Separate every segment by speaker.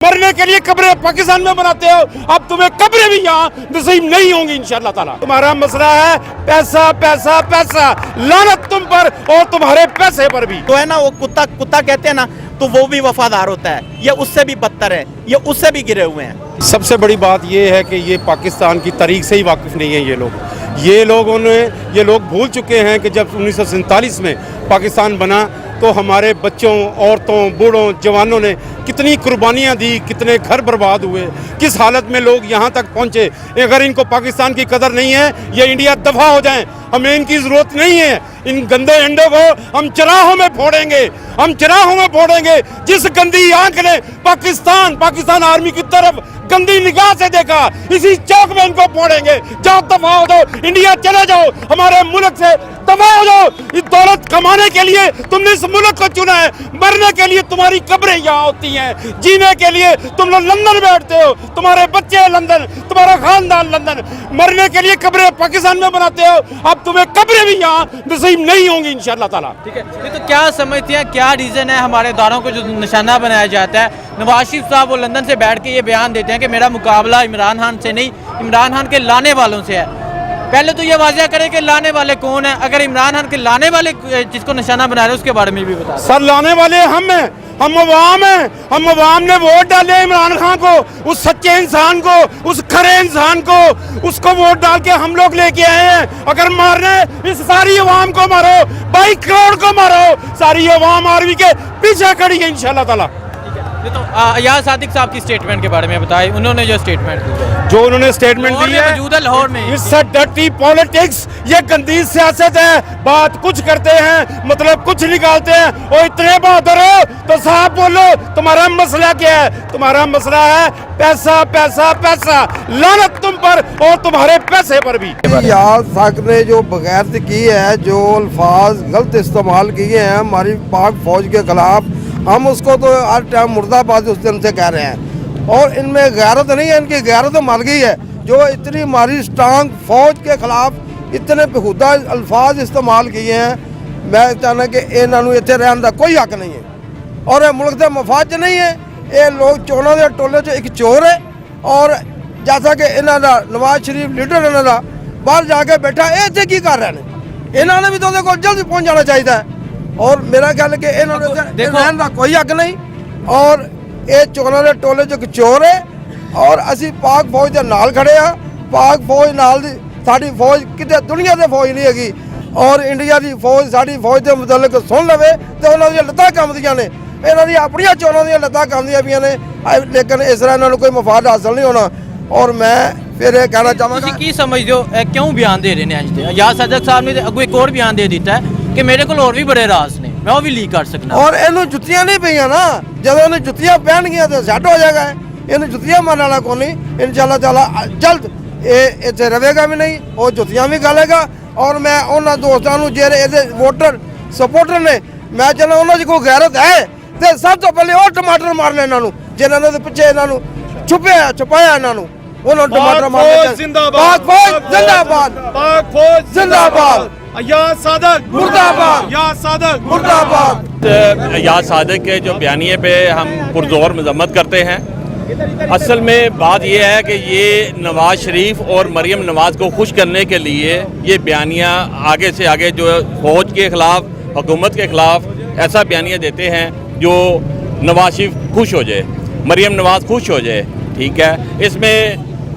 Speaker 1: मरने के लिए कब्रें पाकिस्तान में बनाते हो, अब तुम्हें कब्रें भी यहाँ नसीब नहीं होंगी इंशाअल्लाह ताला। तुम्हारा मसला है पैसा पैसा पैसा, लानत तुम पर और तुम्हारे पैसे पर भी।
Speaker 2: तो है ना वो कुत्ता कुत्ता कहते हैं ना, तो वो भी वफादार होता है, ये उससे भी बदतर है, ये उससे भी गिरे हुए हैं।
Speaker 3: सबसे बड़ी बात ये है कि ये पाकिस्तान की तारीख से ही वाकिफ़ नहीं है ये लोग भूल चुके हैं कि जब 1947 में पाकिस्तान बना तो हमारे बच्चों, औरतों, बूढ़ों, जवानों ने कितनी कुर्बानियाँ दी, कितने घर बर्बाद हुए, किस हालत में लोग यहाँ तक पहुँचे। अगर इनको पाकिस्तान की कदर नहीं है, ये इंडिया दफ़ा हो जाएं, हमें इनकी ज़रूरत नहीं है। इन गंदे अंडों को हम चराहों में फोड़ेंगे। जिस गंदी आंख ने पाकिस्तान आर्मी की तरफ गंदी निगाह से देखा, इसी चौक में इनको फोड़ेंगे। जाओ दफा हो जाओ, इंडिया चले जाओ, हमारे मुल्क से दफा हो जाओ। इस दौलत कमाने के लिए तुमने इस मुल्क को चुना है, मरने के लिए तुम्हारी कब्रें यहाँ होती हैं, जीने के लिए तुम लोग लंदन बैठते हो, तुम्हारे बच्चे लंदन, तुम्हारा खानदान लंदन, मरने के लिए कब्रें पाकिस्तान में बनाते हो, अब तुम्हें कब्रें भी यहाँ नसीब नहीं होंगी इंशाअल्लाह ताला।
Speaker 4: ठीक है, तो क्या समझते हैं, क्या रीज़न है हमारे इदारों को जो निशाना बनाया जाता है? नवाज शरीफ साहब वो लंदन से बैठ के ये बयान देते हैं कि मेरा मुकाबला इमरान खान से नहीं, इमरान खान के लाने वालों से है। पहले तो ये वाज़ह करें कि लाने वाले कौन है? अगर इमरान खान के लाने वाले जिसको निशाना बना रहे हैं उसके बारे में भी बता।
Speaker 3: सर, लाने वाले हम हैं, हम अवाम हैं। हम अवाम ने वोट डाले इमरान खान को, उस सच्चे इंसान को, उस खरे इंसान को, उसको वोट डाल के हम लोग लेके आए हैं। अगर मारने इस सारी अवाम को मारो, 22 करोड़ को मारो, सारी अवाम आर्मी के पीछे खड़ी है इंशाअल्लाह ताला।
Speaker 4: तो अयाज सादिक साहब की स्टेटमेंट के बारे में बताएं, उन्होंने जो स्टेटमेंट दी है मौजूदा लाहौर में,
Speaker 3: इससे डर्टी पॉलिटिक्स, ये गंदी सियासत है। बात कुछ करते हैं, मतलब कुछ निकालते हैं। और इतने बहादुर हो तो साहब बोलो, तुम्हारा मसला क्या है? तुम्हारा मसला है पैसा पैसा पैसा, लानत तुम पर और तुम्हारे पैसे पर भी।
Speaker 5: अयाज सादिक ने जो बगैरती की है, जो अल्फाज गलत इस्तेमाल किए हैं हमारी पाक फौज के खिलाफ, हम उसको तो हर टाइम मुर्दाबाद उस दिन से कह रहे हैं। और इनमें गैरत नहीं है, इनकी गैरत तो मर गई है। जो इतनी हमारी स्ट्रांग फौज के खिलाफ इतने बेहुदा अल्फाज इस्तेमाल किए हैं, मैं चाहना कि इन्होंने इतने रहने का कोई हक नहीं है और ये मुल्क के मफाद नहीं है। ये लोग चोरों के टोले चो एक चोर है। और जैसा कि इन्होंने नवाज शरीफ लीडर इन्होंने बाहर जाके बैठा, ये इतने की कर रहे हैं? इन्होंने भी तो को जल्दी पहुँच जाना चाहिए। और मेरा ख्याल है कि इन्होंने रहने का कोई हक नहीं। और ये चोरों के टोले चो चोर है और असी पाक फौज के नाल खड़े हाँ। पाक फौज नाल साड़ी फौज कितने दुनिया से फौज नहीं हैगी। और इंडिया की फौज साड़ी फौज के मुतलक सुन लवे तो उन्होंने लत्तां कंबदियां ने, इन्हों दी अपनियां चोरों दी लत्तां कंबदियां पियां ने, लेकिन इस तरह इन्होंने कोई मफाद हासिल नहीं होना। और मैं फिर ये कहना चाहूँगा,
Speaker 4: की समझ दो क्यों बयान दे रहे हैं? अयाज सादिक साहब ने अगू एक और बयान दे दिता है कि मेरे को और भी बड़े राज ने, मैं वो भी लीक कर सकना।
Speaker 5: और इन्हों जुत्तियां नहीं पईयां ना, जब इन्हें जुत्तियां पहन गया तो सेट हो जाएगा। इन्हें जुत्तियां मारने वाला को नहीं, इंशाअल्लाह ताला जल्द ये इतने रहेगा भी नहीं और जुत्तियां भी गालेगा। और मैं उन्होंने दोस्तों को जेरे वोटर सपोर्टर ने, मैं चाहना उन्होंने कोई गैरत है तो सब तो पहले और टमाटर मारने इन्होंने, जिन्होंने पिछे इन्होंने छुपाया इन्होंने, उन्होंने टमाटर मारने। जिंदाबाद, जिंदाबाद,
Speaker 3: अयाज सादिक मुर्दाबाद, अयाज सादिक
Speaker 5: मुर्दाबाद।
Speaker 6: अयाज सादिक के जो बयानिए पे हम पुरजोर मजम्मत करते हैं। असल में बात यह है कि ये नवाज शरीफ और मरियम नवाज को खुश करने के लिए ये बयानिया आगे से आगे जो फौज के ख़िलाफ़, हुकूमत के ख़िलाफ़ ऐसा बयानिया देते हैं जो नवाज शरीफ खुश हो जाए, मरियम नवाज खुश हो जाए। ठीक है, इसमें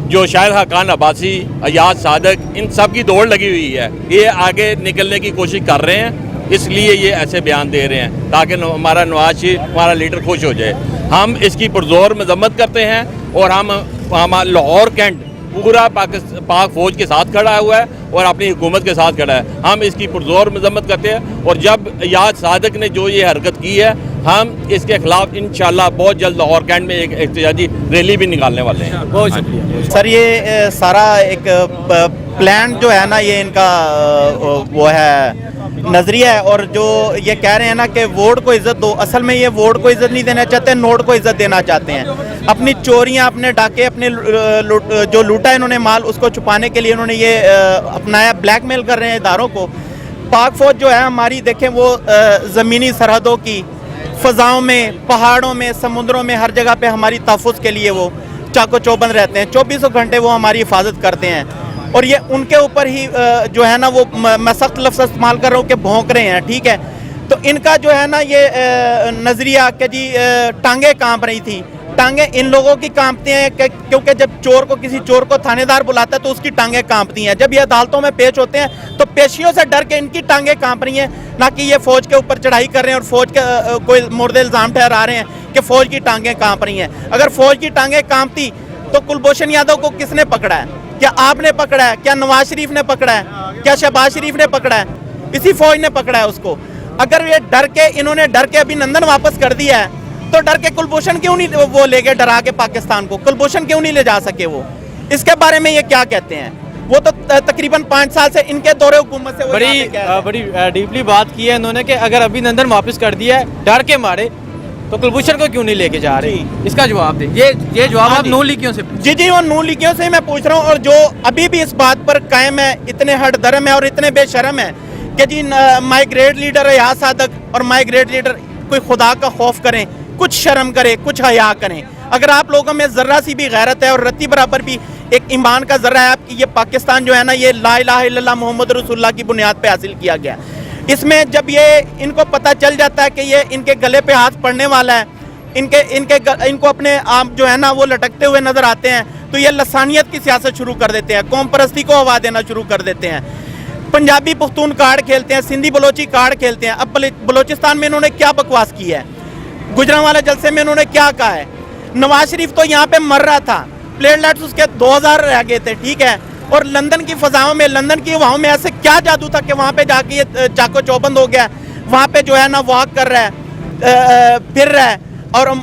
Speaker 6: जो शाहिद खान अब्बासी, अयाज सादिक, इन सब की दौड़ लगी हुई है। ये आगे निकलने की कोशिश कर रहे हैं, इसलिए ये ऐसे बयान दे रहे हैं ताकि हमारा नवाज शरीफ, हमारा लीडर खुश हो जाए। हम इसकी पुरजोर मजम्मत करते हैं और हम लाहौर कैंट पूरा पाक फौज के साथ खड़ा हुआ है और अपनी हुकूमत के साथ खड़ा है। हम इसकी पुरजोर मजम्मत करते हैं और जब अयाज सादिक ने जो ये हरकत की है, हम इसके खिलाफ इंशाअल्लाह बहुत जल्द लाहौर कैंट में एक एहतजाजी रैली भी निकालने वाले हैं।
Speaker 4: बहुत शुक्रिया
Speaker 2: सर। ये सारा एक प्लान जो है ना, ये इनका वो है नजरिया है। और जो ये कह रहे हैं ना कि वोट को इज्जत दो, असल में ये वोट को इज्जत नहीं देना चाहते, नोट को इज्जत देना चाहते हैं। अपनी चोरियां, अपने डाके, अपने जो लूटा इन्होंने माल, उसको छुपाने के लिए इन्होंने ये अपनाया, ब्लैकमेल कर रहे हैं इदारों को। पाक फौज जो है हमारी, देखें वो ज़मीनी सरहदों की फ़ज़ाओं में, पहाड़ों में, समुद्रों में, हर जगह पे हमारी तहफ़्फ़ुज़ के लिए वो चाको चौबंद रहते हैं। 24 घंटे वो हमारी हिफाजत करते हैं और ये उनके ऊपर ही जो है ना वो मैं सख्त लफ्ज़ इस्तेमाल कर रहा हूँ कि भौंक रहे हैं, ठीक है। तो इनका जो है ना ये नज़रिया कि जी टांगें कांप रही थी, टांगें इन लोगों की कांपती हैं क्योंकि जब किसी चोर को थानेदार बुलाता है तो उसकी टांगें कांपती हैं। जब ये अदालतों में पेश होते हैं तो पेशियों से डर के इनकी टांगें कांप रही हैं, ना कि ये फ़ौज के ऊपर चढ़ाई कर रहे हैं और फ़ौज के कोई मुर्दे इल्ज़ाम ठहरा रहे हैं कि फ़ौज की टांगें कांप रही हैं। अगर फ़ौज की टांगें कांपती तो कुलभूषण यादव को किसने पकड़ा है? क्या आपने पकड़ा है? क्या नवाज शरीफ ने पकड़ा है? क्या शहबाज शरीफ ने पकड़ा है? इसी फ़ौज ने पकड़ा है उसको। अगर ये इन्होंने डर के अभिनंदन वापस कर दिया है तो डर के कुलभूषण क्यों नहीं वो ले गए डरा के पाकिस्तान को? कुलभूषण क्यों नहीं ले जा सके वो? इसके बारे में ये क्या कहते हैं? वो तो तकरीबन 5 साल से इनके दौरे हुकूमत से
Speaker 4: बड़ी डीपली बात की है इन्होंने कि अगर अभिनंदन वापस कर दिया है डर के मारे तो कुलभूषण को क्यों नहीं लेके जा रहे? इसका जवाब दें। ये जवाब आप नून लीगियों से
Speaker 2: जी वो नून लीगियों से मैं पूछ रहा हूँ, और जो अभी भी इस बात पर कायम है, इतने हट धर्म है और इतने बेशर्म है कि जी माई ग्रेट लीडर है यहाँ सादक और माई ग्रेट लीडर, कोई खुदा का खौफ करें, कुछ शर्म करें, कुछ हया करें। अगर आप लोगों में ज़र्रा सी भी गैरत है और रत्ती बराबर भी एक ईमान का ज़र्रा है आपकी, ये पाकिस्तान जो है ना ये ला इलाहा इल्लल्लाह मोहम्मद रसूलुल्लाह की बुनियाद पे हासिल किया गया। इसमें जब ये इनको पता चल जाता है कि ये इनके गले पे हाथ पड़ने वाला है, इनको अपने आप जो है ना वो लटकते हुए नज़र आते हैं, तो ये लसानियत की सियासत शुरू कर देते हैं, कौम परस्ती को हवा देना शुरू कर देते हैं। पंजाबी पुख्तून कार्ड खेलते हैं, सिंधी बलोची कार्ड खेलते हैं। अब बलोचिस्तान में इन्होंने क्या बकवास की है? गुजरांवाला जलसे में इन्होंने क्या कहा है? नवाज शरीफ तो यहाँ पे मर रहा था, प्लेटलेट्स उसके 2000 रह गए थे, ठीक है। और लंदन की फ़ज़ाओं में, लंदन की हवाओं में ऐसे क्या जादू था कि वहाँ पे जाके ये चाको चौबंद हो गया, वहाँ पे जो है ना वॉक कर रहा है, फिर रहा है और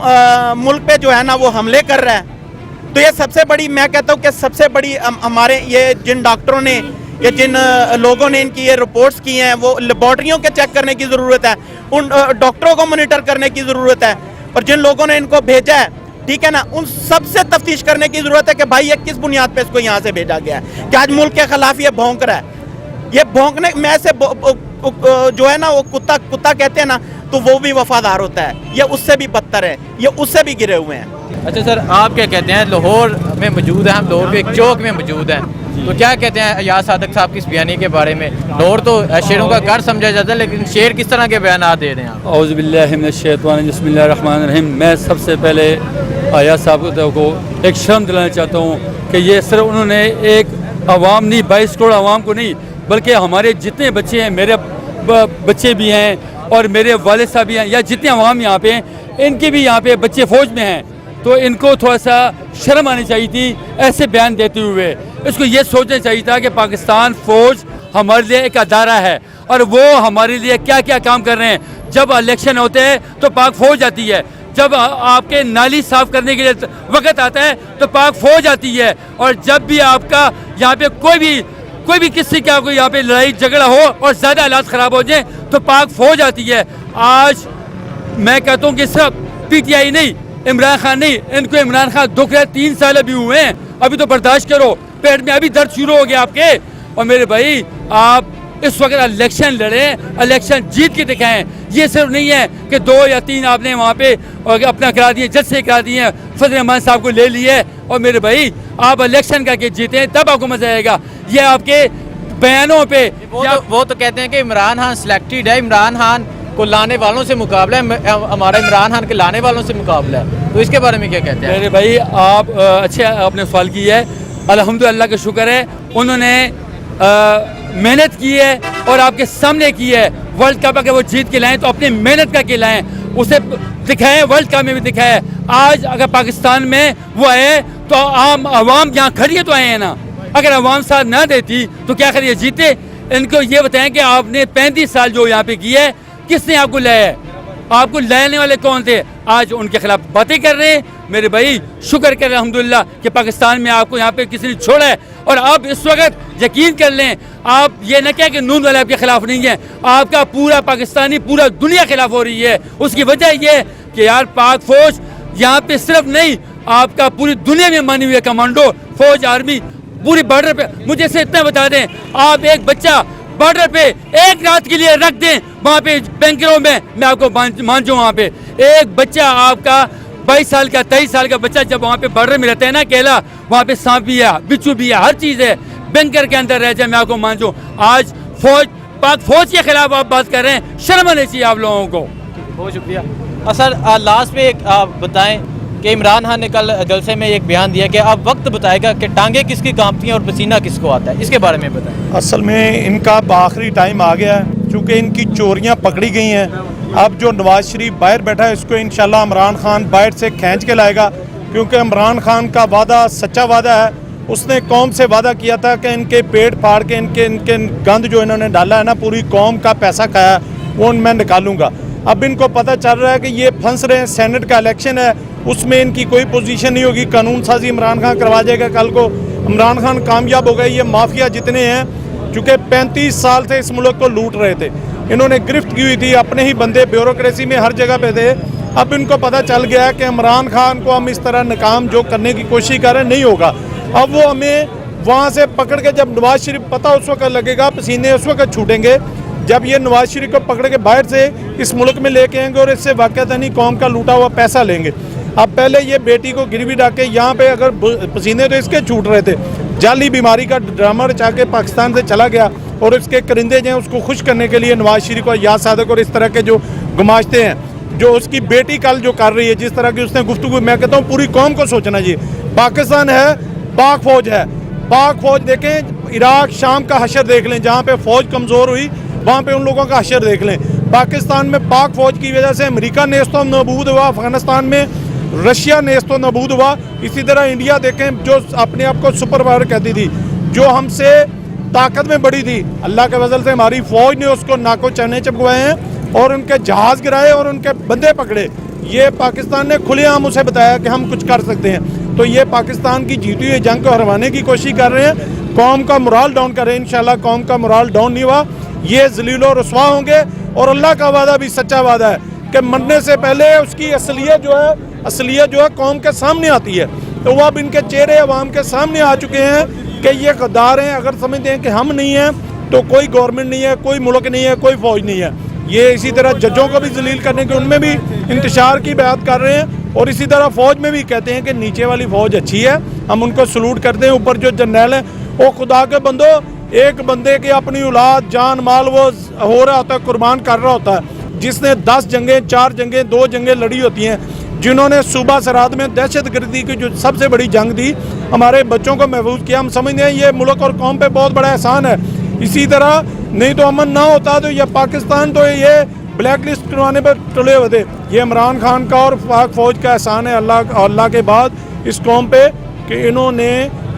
Speaker 2: मुल्क पे जो है ना वो हमले कर रहा है। तो ये सबसे बड़ी, मैं कहता हूँ कि सबसे बड़ी हमारे ये जिन डॉक्टरों ने, ये जिन लोगों ने इनकी ये रिपोर्ट्स की हैं, वो लेबॉर्ट्रियों के चेक करने की ज़रूरत है, उन डॉक्टरों को मॉनिटर करने की ज़रूरत है, और जिन लोगों ने इनको भेजा है, ठीक है ना, उन सबसे तफ्तीश करने की ज़रूरत है कि भाई ये किस बुनियाद पे इसको यहाँ से भेजा गया है, कि आज मुल्क के ख़िलाफ़ ये भौंक रहा है। ये भौंकने में से जो है ना वो कुत्ता कहते हैं ना, तो वो भी वफादार होता है, ये उससे भी बदतर है, ये उससे भी गिरे हुए हैं।
Speaker 4: अच्छा सर, आप क्या कहते हैं? लाहौर में मौजूद है, हम लाहौर के एक चौक में मौजूद हैं, तो क्या कहते हैं अयाज सादक साहब की इस बयानी के बारे में? लाहौर तो शेरों का घर समझा जाता है, लेकिन शेर किस तरह के बयान दे रहे हैं आप?
Speaker 7: औज़ु बिल्लाहि मिनश शैतानिर रजीम, बिस्मिल्लाहिर रहमानिर रहीम। मैं सबसे पहले अयाज साहब को एक शर्म दिलाना चाहता हूँ कि ये सिर्फ उन्होंने एक आवाम नहीं, 22 करोड़ आवाम को नहीं, बल्कि हमारे जितने बच्चे हैं, मेरे बच्चे भी हैं और मेरे वालिद साहब भी हैं, या जितने आवाम यहाँ पे हैं, इनके भी यहाँ पे बच्चे फ़ौज में हैं, तो इनको थोड़ा सा शर्म आनी चाहिए थी ऐसे बयान देते हुए। इसको ये सोचना चाहिए था कि पाकिस्तान फ़ौज हमारे लिए एक अदारा है और वो हमारे लिए क्या क्या काम कर रहे हैं। जब इलेक्शन होते हैं तो पाक फ़ौज आती है, जब आपके नाली साफ़ करने के लिए वक्त आता है तो पाक फ़ौज आती है, और जब भी आपका यहाँ पे कोई भी किसी का कोई यहाँ पे लड़ाई झगड़ा हो और ज़्यादा हालात ख़राब हो जाए तो पाक फ़ौज आती है। आज मैं कहता हूँ कि सिर्फ PTI नहीं, इमरान खान नहीं, इनको इमरान खान दुख रहे 3 साल अभी हुए हैं, अभी तो बर्दाश्त करो, पेट में अभी दर्द शुरू हो गया आपके। और मेरे भाई, आप इस वक्त इलेक्शन लड़ें, इलेक्शन जीत के दिखाएं। ये सिर्फ नहीं है कि 2 या 3 आपने वहाँ पे अपना करा दिए, जज से करा दिए, फजल रहमान साहब को ले लिए, और मेरे भाई आप इलेक्शन करके जीतें, तब आपको मजा आएगा। ये आपके बयानों पे
Speaker 4: वो तो कहते हैं कि इमरान खान सिलेक्टेड है, इमरान खान को लाने वालों से मुकाबला है, हमारा इमरान खान के लाने वालों से मुकाबला है, तो इसके बारे में क्या कहते हैं?
Speaker 7: मेरे भाई, आप अच्छे आपने सवाल की है, अल्हम्दुलिल्लाह का शुक्र है, उन्होंने मेहनत की है और आपके सामने की है। वर्ल्ड कप अगर वो जीत के लाएँ तो अपनी मेहनत करके लाएँ, उसे दिखाएं, वर्ल्ड कप में भी दिखाएं। आज अगर पाकिस्तान में वो आए तो आम आवाम यहाँ खड़ी है तो आए हैं ना, अगर आवाम साथ ना देती तो क्या करिए, जीते? इनको ये बताएं कि आपने 35 साल जो यहाँ पे की है, किसने आपको लाया है? आपको लाने वाले कौन थे? आज उनके खिलाफ बातें कर रहे हैं। मेरे भाई, शुक्र करें अल्हम्दुलिल्लाह कि पाकिस्तान में आपको यहाँ पे किसी ने छोड़ा है, और आप इस वक्त यकीन कर लें, आप ये न कहें कि नून वाले आपके खिलाफ नहीं है, आपका पूरा पाकिस्तानी, पूरा दुनिया खिलाफ हो रही है। उसकी वजह ये कि यार पाक फौज यहाँ पे सिर्फ नहीं, आपका पूरी दुनिया में मानी हुई है, कमांडो फौज, आर्मी, पूरी बॉर्डर पे। मुझे से इतना बता दें, आप एक बच्चा बॉर्डर पे एक रात के लिए रख दें वहाँ पे बैंकरों में, मैं आपको मान जाऊँ, वहाँ पे एक बच्चा आपका 22 साल का 23 साल का बच्चा जब वहाँ पे बॉर्डर में रहता है ना अकेला, वहाँ पे सांप भी है, बिच्छू भी है, हर चीज़ है। बैंकर के अंदर रह जाए, मैं आपको मान जाऊँ, आज पाक फौज के खिलाफ आप बात कर रहे हैं, शर्म आनी चाहिए आप लोगों को।
Speaker 4: बहुत शुक्रिया। और सर लास्ट में एक आप बताएं कि इमरान खान ने कल जलसे में एक बयान दिया कि अब वक्त बताएगा कि टांगे किसकी कांपती हैं और पसीना किसको आता है, इसके बारे में बताएं।
Speaker 3: असल में इनका आखिरी टाइम आ गया है, चूँकि इनकी चोरियां पकड़ी गई हैं। अब जो नवाज शरीफ बाहर बैठा है, इसको इंशाल्लाह इमरान खान बाहर से खींच के लाएगा, क्योंकि इमरान खान का वादा सच्चा वादा है। उसने कौम से वादा किया था कि इनके पेट फाड़ के इनके गंद जो इन्होंने डाला है ना, पूरी कौम का पैसा खाया, वो मैं निकालूंगा। अब इनको पता चल रहा है कि ये फंस रहे हैं, सेनेट का इलेक्शन है, उसमें इनकी कोई पोजीशन नहीं होगी, कानून साजी इमरान खान करवा जाएगा। कल को इमरान खान कामयाब हो गए। ये माफिया जितने हैं, चूँकि 35 साल से इस मुल्क को लूट रहे थे, इन्होंने गिरफ्त की हुई थी, अपने ही बंदे ब्यूरोक्रेसी में हर जगह पे थे। अब इनको पता चल गया है कि इमरान खान को हम इस तरह नाकाम जो करने की कोशिश कर रहे हैं नहीं होगा। अब वो हमें वहाँ से पकड़ के, जब नवाज शरीफ पता उस वक्त लगेगा, पसीने उस वक्त छूटेंगे जब ये नवाज शरीफ को पकड़ के बाहर से इस मुल्क में लेके आएंगे और इससे वाक़ई कौम का लूटा हुआ पैसा लेंगे। अब पहले ये बेटी को गिरवी डाल के यहाँ पे अगर पसीने तो इसके छूट रहे थे, जाली बीमारी का ड्रामा रचा के पाकिस्तान से चला गया और उसके करिंदे जो हैं उसको खुश करने के लिए नवाज शरीफ और याद सादक और इस तरह के जो गुमाश्ते हैं, जो उसकी बेटी कल जो कर रही है, जिस तरह की उसने गुफ्तगू, मैं कहता हूँ पूरी कौम को सोचना चाहिए। पाकिस्तान है, पाक फौज है, पाक फौज देखें, इराक शाम का हशर देख लें, जहाँ पे फौज कमज़ोर हुई वहाँ पे उन लोगों का हशर देख लें। पाकिस्तान में पाक फौज की वजह से अमेरिका नेस्तो नबूद हुआ, अफगानिस्तान में रशिया नेस्तो नबूद हुआ। इसी तरह इंडिया देखें, जो अपने आप को सुपर पावर कहती थी, जो हमसे ताकत में बड़ी थी, अल्लाह के फजल से हमारी फौज ने उसको नाको चने चपकवाए हैं और उनके जहाज़ गिराए और उनके बंदे पकड़े। ये पाकिस्तान ने खुलेआम उसे बताया कि हम कुछ कर सकते हैं। तो ये पाकिस्तान की जीती हुई जंग को हरवाने की कोशिश कर रहे हैं, कौम का मोराल डाउन कर रहे हैं। इंशाल्लाह कौम का मोराल डाउन नहीं हुआ, ये जलील और रुसवा होंगे। और अल्लाह का वादा भी सच्चा वादा है कि मरने से पहले उसकी असलियत जो है कौम के सामने आती है। तो वो अब इनके चेहरे अवाम के सामने आ चुके हैं कि ये गद्दार हैं। अगर समझते हैं कि हम नहीं हैं तो कोई गवर्नमेंट नहीं है, कोई मुल्क नहीं है, कोई फौज नहीं है। ये इसी तरह जजों को भी जलील करने के, उनमें भी इंतशार की बात कर रहे हैं और इसी तरह फौज में भी कहते हैं कि नीचे वाली फौज अच्छी है, हम उनको सलूट करते हैं। ऊपर जो जर्नैल है, वो खुदा के बंदो, एक बंदे की अपनी औलाद जान माल वो हो रहा होता है, कुर्बान कर रहा होता है, जिसने 10 जंगें 4 जंगें 2 जंगें लड़ी होती हैं, जिन्होंने सूबा सराद में दहशतगर्दी की जो सबसे बड़ी जंग थी, हमारे बच्चों को महफूज किया। हम समझते हैं ये मुल्क और कौम पे बहुत बड़ा एहसान है। इसी तरह नहीं तो अमन ना होता तो यह पाकिस्तान तो ये ब्लैक लिस्ट करवाने पर तुले हुए थे। ये इमरान खान का और पाक फौज का एहसान है अल्लाह के बाद इस कौम पे कि इन्होंने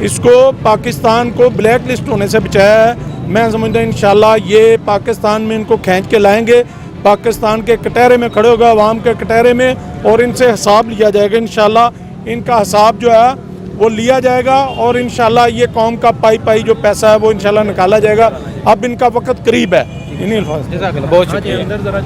Speaker 3: इसको पाकिस्तान को ब्लैक लिस्ट होने से बचाया है। मैं समझता हूँ इंशाल्लाह ये पाकिस्तान में इनको खींच के लाएंगे, पाकिस्तान के कटहरे में खड़े होगा, अवाम के कटहरे में, और इनसे हिसाब लिया जाएगा। इंशाल्लाह इनका हिसाब जो है वो लिया जाएगा और इंशाल्लाह ये कौम का पाई जो पैसा है वो इंशाल्लाह निकाला जाएगा। अब इनका वक्त करीब है। इन्हीं अल्फाज।
Speaker 4: बहुत शुक्रिया।